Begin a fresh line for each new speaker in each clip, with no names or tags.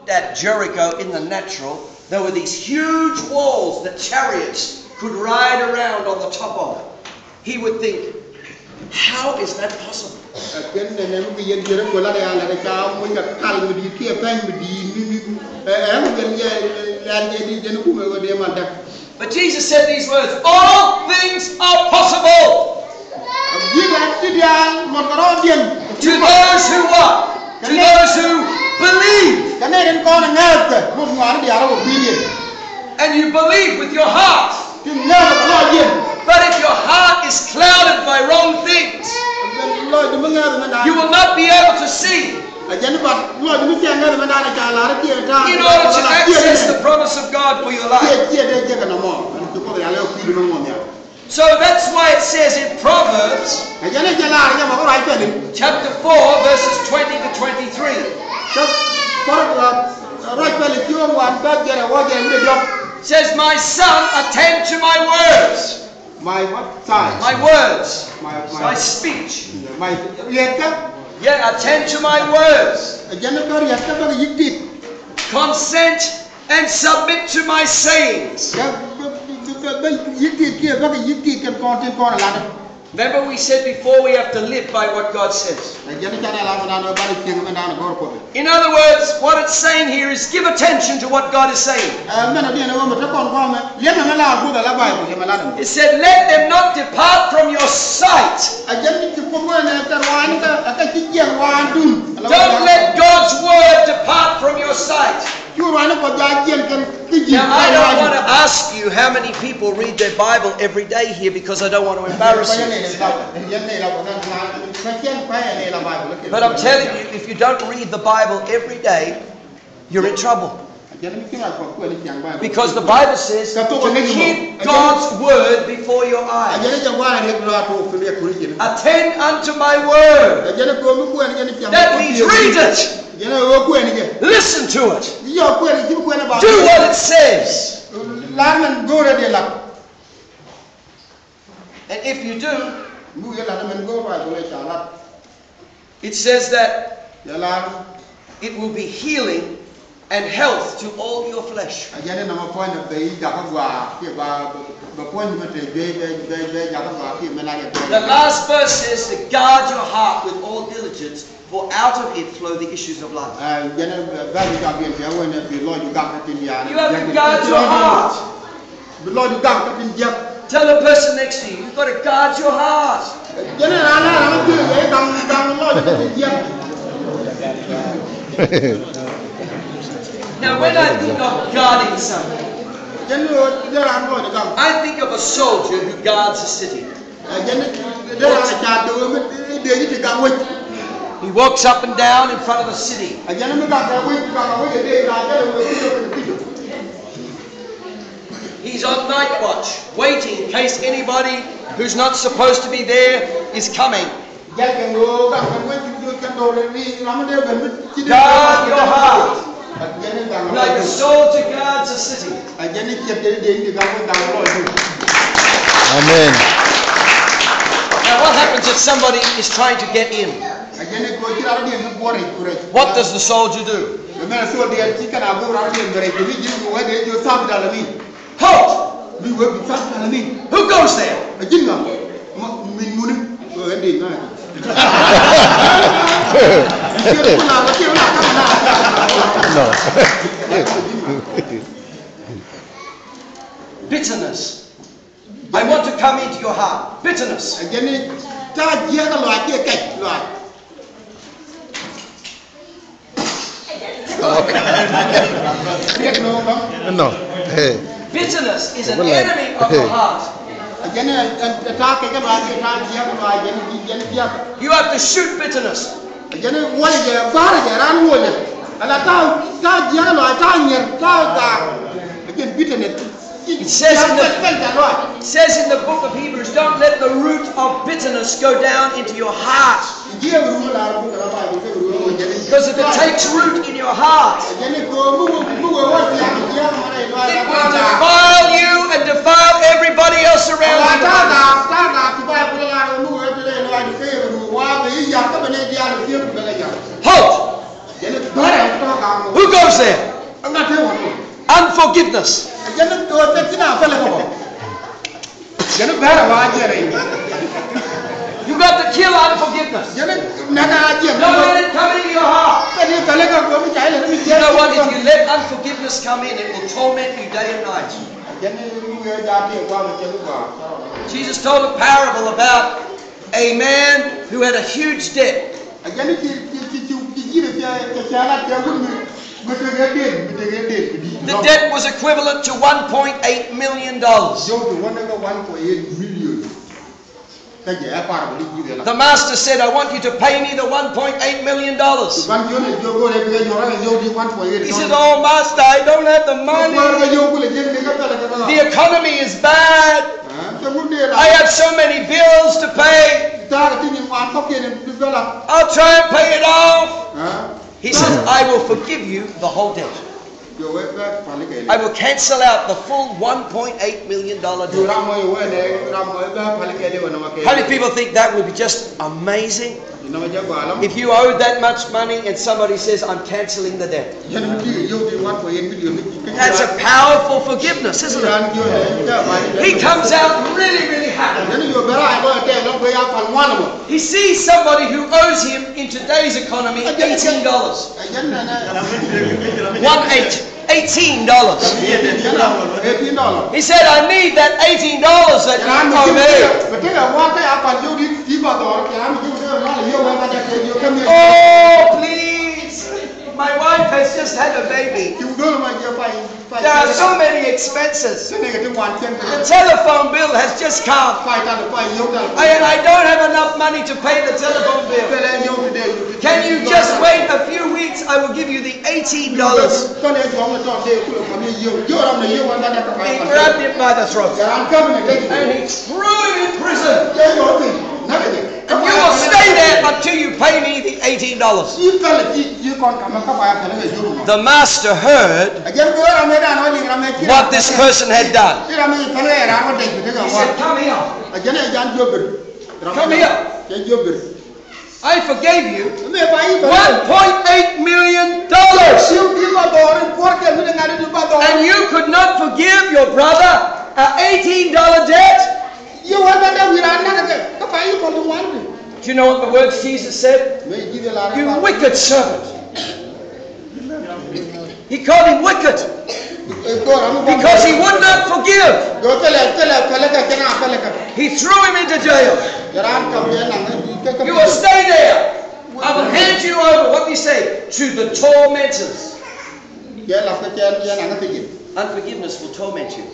at Jericho in the natural, there were these huge walls that chariots could ride around on the top of. He would think, how is that possible? But Jesus said these words, all things are possible to those who what? To those who believe. And you believe with your heart. But if your heart is clouded by wrong things, you will not be able to see. In order to access the promise of God for your life. So that's why it says in Proverbs chapter 4 verses 20 to 23. It says, my son, attend to my words.
My what? Size.
My words. My speech. Yeah, attend to my words. Consent and submit to my sayings. Remember we said before we have to live by what God says. In other words, what it's saying here is give attention to what God is saying. It said, let them not depart from your sight. Don't let God's word depart from your sight. Now, I don't want to ask you how many people read their Bible every day here because I don't want to embarrass you. But I'm telling you, if you don't read the Bible every day, you're in trouble. Because the Bible says to keep God's word before your eyes. Attend unto my word. That means read it. Listen to it. Do what it says. And if you do, it says that it will be healing and health to all your flesh. The last verse says to guard your heart with all diligence, for out of it flow the issues of life. You have to guard your heart. Tell the person next to you, you've got to guard your heart. Now when I think of guarding something, I think of a soldier who guards a city. He walks up and down in front of the city. He's on night watch, waiting in case anybody who's not supposed to be there is coming. Guard your heart. Like a soldier guards a city.
Amen.
Now what happens if somebody is trying to get in? What does the soldier do? Halt! Who goes there?
No.
Bitterness. I want to come into your heart. Bitterness.
No.
Bitterness is an enemy of the heart. You have to shoot bitterness. It says in the book of Hebrews, don't let the root of bitterness go down into your heart. Because if it takes root in your heart, it will defile you and defile everybody else around you. Halt! Who goes goes there. Unforgiveness. You got to kill unforgiveness. Don't let it come into your heart. You know what? If you let unforgiveness come in, it will torment you day and night. Jesus told a parable about a man who had a huge debt. The debt was equivalent to $1.8 million. The master said, I want you to pay me the $1.8 million. He said, oh master, I don't have the money. The economy is bad. I have so many bills to pay. I'll try and pay it off. He says, I will forgive you the whole debt. I will cancel out the full $1.8 million debt. How many people think that would be just amazing? If you owed that much money and somebody says, I'm cancelling the debt. That's a powerful forgiveness, isn't it? He comes out really, really happy. He sees somebody who owes him in today's economy $18. $18. He said, I need that $18 that you owe me. Oh, please. My wife has just had a baby. There are so many expenses. The telephone bill has just come. And I don't have enough money to pay the telephone bill. Can you just wait a few weeks? I will give you the $18. He grabbed him by the throat. And he threw him in prison. And you will stay there until you pay me the $18. The master heard what this person had done. He said, come here. Come here. I forgave you $1.8 million. And you could not forgive your brother an $18 debt? Do you know what the words Jesus said? You wicked servant. He called him wicked because he would not forgive. He threw him into jail. You will stay there. I will hand you over, what do you say, to the tormentors. Unforgiveness will torment you.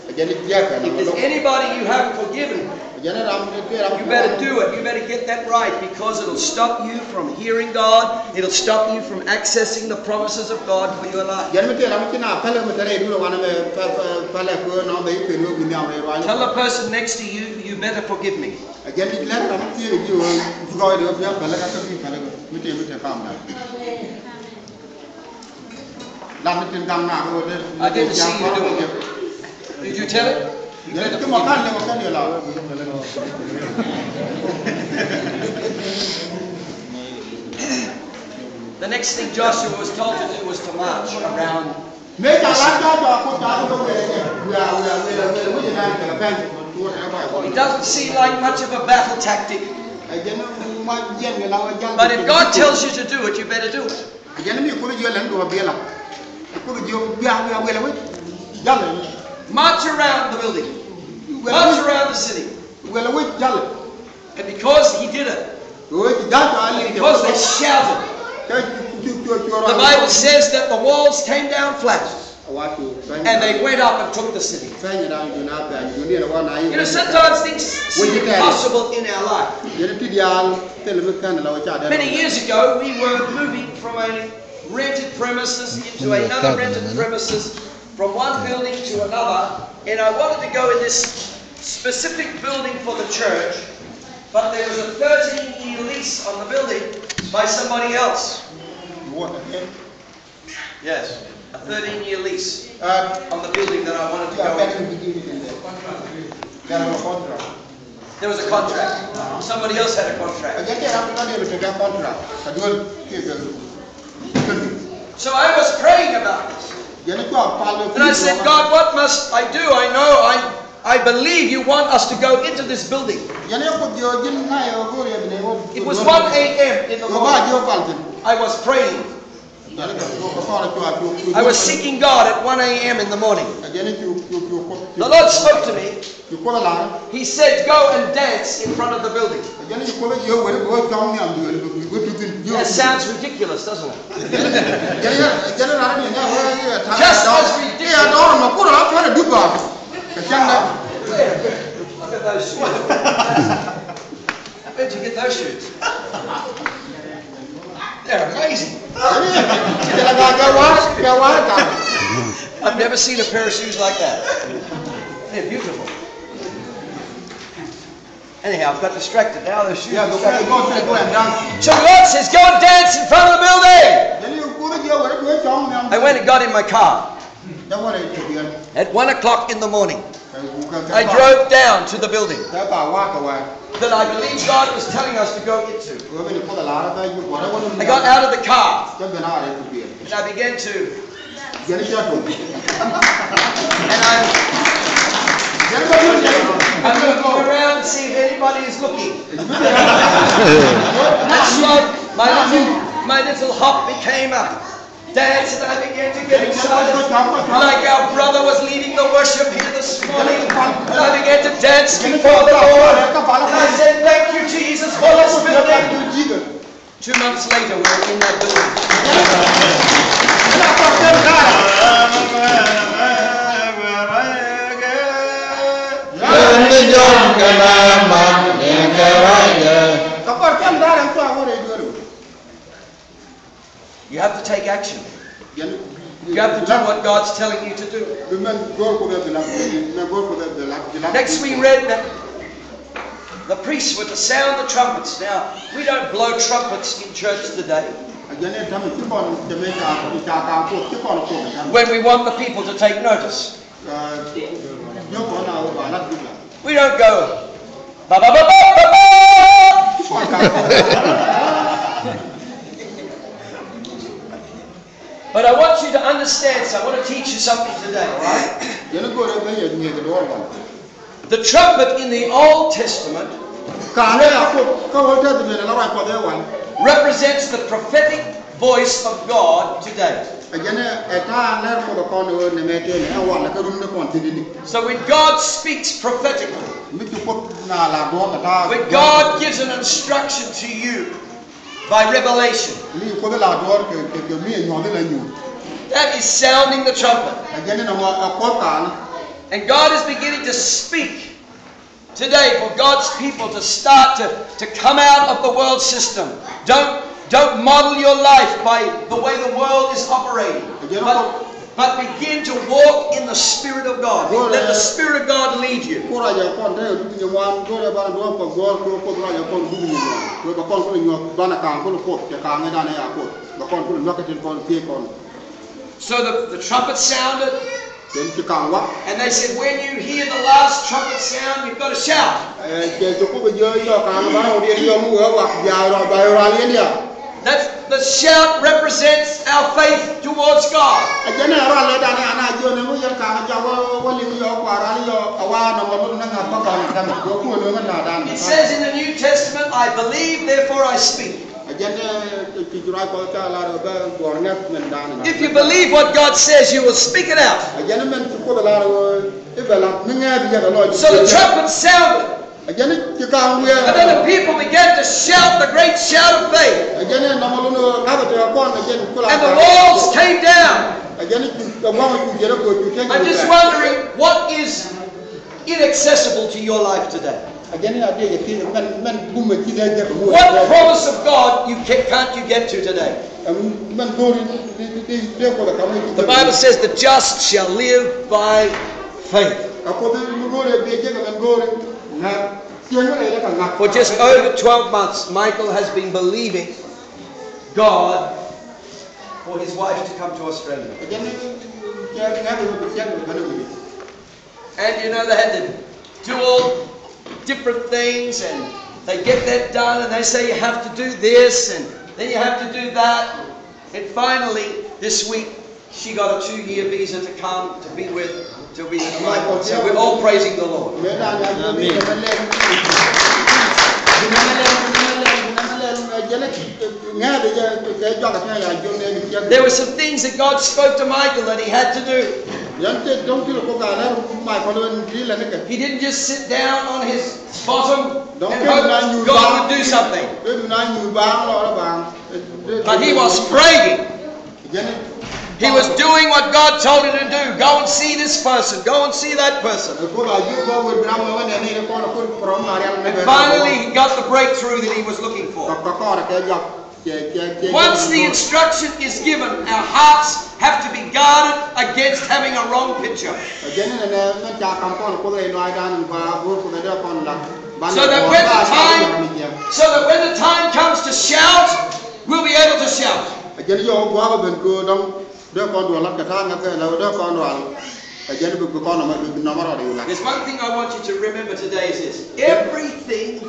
If there's anybody you haven't forgiven, you better do it. You better get that right, because it'll stop you from hearing God. It'll stop you from accessing the promises of God for your life. Tell the person next to you, you better forgive me. I didn't see you doing it. Did you tell it? You better forgive me. The next thing Joshua was told to do was to march around. It doesn't seem like much of a battle tactic. But if God tells you to do it, you better do it. March around the building. March around the city. And because he did it, because they shouted, the Bible says that the walls came down flat. And they went up and took the city. You know, sometimes things seem impossible in our life. Many years ago, we were moving from a rented premises into another rented premises, from one building to another, and I wanted to go in this specific building for the church, but there was a 13-year lease on the building by somebody else. Yes, a 13-year lease on the building that I wanted to go in. There was a contract. Somebody else had a contract. And I said, God, what must I do? I know, I believe you want us to go into this building. It was 1 a.m. in the morning. I was praying. I was seeking God at 1 a.m. in the morning. The Lord spoke to me. He said, go and dance in front of the building. That sounds ridiculous, doesn't it? Just as ridiculous. Look at those shoes. Where'd you get those shoes? They're amazing. I've never seen a pair of shoes like that. They're beautiful. Anyhow, I've got distracted now. Those shoes. So the Lord says, go and dance in front of the building. I went and got in my car. At 1 o'clock in the morning, I drove down to the building that I believe God was telling us to go into. I got out of the car and I began to, I'm looking around to see if anybody is looking. And so my little hop became a dance, and I began to get excited. Like our brother was leading the worship here this morning. And I began to dance before the Lord. And I said, thank you, Jesus, for this building. 2 months later, we were in that building. You have to take action. You have to do what God's telling you to do. Next we read that the priests were to sound the trumpets. Now, we don't blow trumpets in church today. When we want the people to take notice. We don't go, ba ba ba ba ba ba. But I want you to understand, so I want to teach you something today, right? The trumpet in the Old Testament represents the prophetic voice of God today. So when God speaks prophetically, when God gives an instruction to you by revelation, that is sounding the trumpet. And God is beginning to speak today for God's people to start to come out of the world system. Don't model your life by the way the world is operating. But begin to walk in the Spirit of God. Let the Spirit of God lead you. So the trumpet sounded. And they said, when you hear the last trumpet sound, you've got to shout. The shout represents our faith towards God. It says in the New Testament, I believe, therefore I speak. If you believe what God says, you will speak it out. So the trumpet sounded. And then the people began to shout the great shout of faith. And the walls came down. I'm just wondering, what is inaccessible to your life today? What promise of God can't you get to today? The Bible says the just shall live by faith. For just over 12 months, Michael has been believing God for his wife to come to Australia. And you know, they had to do all different things, and they get that done, and they say you have to do this, and then you have to do that. And finally, this week, she got a 2-year visa to come to be with Michael. So we're all praising the Lord. There were some things that God spoke to Michael that he had to do. He didn't just sit down on his bottom and hope God would do something. But he was praying. He was doing what God told him to do. Go and see this person. Go and see that person. And finally he got the breakthrough that he was looking for. Once the instruction is given, our hearts have to be guarded against having a wrong picture. So that when the time comes to shout, we'll be able to shout. There's one thing I want you to remember today is this. Everything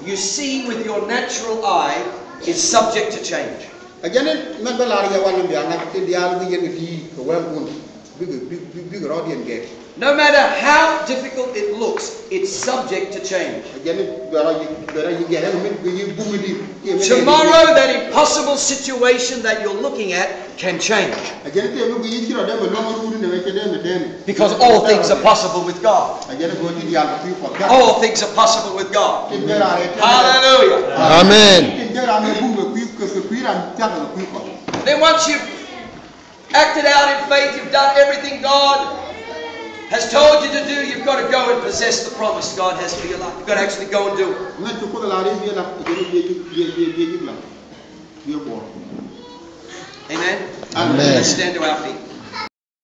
you see with your natural eye is subject to change. No matter how difficult it looks, it's subject to change. Tomorrow, that impossible situation that you're looking at can change. Because all things are possible with God. All things are possible with God. Hallelujah.
Amen.
Then once you've acted out in faith, you've done everything God has told you to do, you've got to go and possess the promise God has for your life. You've got to actually go and do it. Amen?
Amen.
Let's stand to our feet.